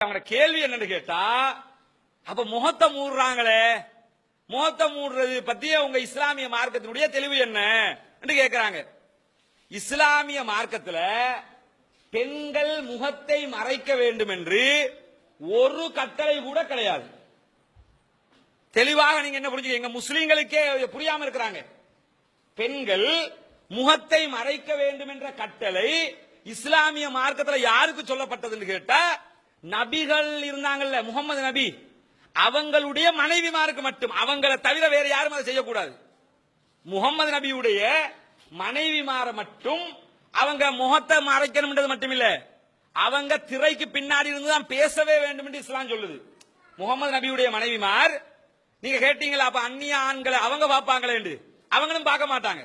அவங்க கேள்வி என்னன்னு கேட்டா, அப்ப முகத்தை மூடுறாங்களே, முகத்தை மூடுறது பத்திய உங்க இஸ்லாமிய மார்க்கத்தினுடைய தெளிவு என்ன என்று கேட்கிறாங்க. இஸ்லாமிய மார்க்கத்தில் பெண்கள் முகத்தை மறைக்க வேண்டும் என்று ஒரு கட்டளை கூட கிடையாது. தெளிவாக நீங்க என்ன புரிஞ்சுக்க, முஸ்லீம்களுக்கே புரியாம இருக்கிறாங்க. பெண்கள் முகத்தை மறைக்க வேண்டும் என்ற கட்டளை இஸ்லாமிய மார்க்கத்தில் யாருக்கு சொல்லப்பட்டதுன்னு கேட்டா, நபிகள் இருந்தாங்கல்ல, முகமது நபி அவங்களுடைய மனைவிமாருக்கு மட்டும். அவங்களை தவிர வேற யாரும் அதை செய்யக்கூடாது. முகமது நபியுடைய மனைவிமார மட்டும் அவங்க முகத்தை மறைக்கணும் மட்டும் இல்ல, அவங்க திரைக்கு பின்னாடி இருந்து தான் பேசவே வேண்டும் என்று இஸ்லாம் சொல்லுது. முகமது நபியுடைய மனைவிமார் நீங்க கேட்டீங்களா, அப்ப அந்நிய ஆண்களை அவங்க பார்ப்பாங்களே என்று? அவங்களும் பார்க்க மாட்டாங்க.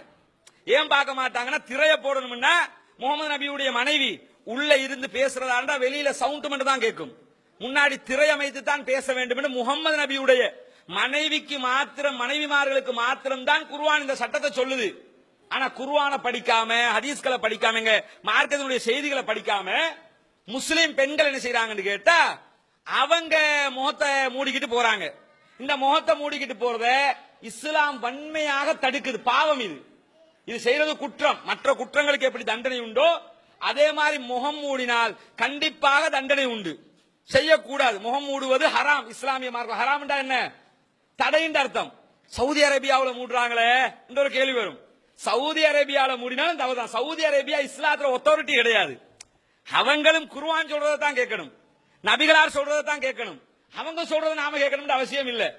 ஏன் பார்க்க மாட்டாங்கன்னா, திரைய போடணும்னா முகமது நபியுடைய மனைவி உள்ள இருந்து பேசுறதா வெளியில சவுண்ட் மட்டும் தான் கேட்கும். முன்னாடி திரை அமைத்து தான் பேச வேண்டும் என்று முகமது நபியுடைய மனைவிக்கு மாத்திரம், மனைவிமார்களுக்கு மாத்திரம் தான் குர்ஆன் இந்த சட்டத்தை சொல்லுது. ஆனா குர்ஆனை படிக்காம, ஹதீஸ்களை படிக்காம, மார்க்கத்தினுடைய செய்திகளை படிக்காம முஸ்லிம் பெண்கள் என்ன செய்யறாங்கன்னு கேட்டா, அவங்க முகத்தை மூடிக்கிட்டு போறாங்க. இந்த முகத்தை மூடிக்கிட்டு போறத இஸ்லாம் வன்மையாக தடுக்குது. பாவம் இது. இது செய்யறது குற்றம். மற்ற குற்றங்களுக்கு எப்படி தண்டனை உண்டோ அதே மாதிரி முகம் மூடினால் கண்டிப்பாக தண்டனை உண்டு. செய்யக்கூடாது. முகம் மூடுவது ஹராம். இஸ்லாமிய மார்க்கம் ஹராம் என்ன? தடையின் அர்த்தம். சவுதி அரேபியாவில் மூடுறாங்களே என்ற ஒரு கேள்வி வரும். சவுதி அரேபியாவில் மூடினாலும் தவறுதான். சவுதி அரேபியா இஸ்லாத்துல ஒத்தாரிட்டி கிடையாது. அவங்களும் குர்ஆன் சொல்றதை தான் கேட்கணும், நபிகளார் சொல்றதை தான் கேட்கணும். அவங்க சொல்றதை நாம கேட்கணும் அவசியம் இல்லை.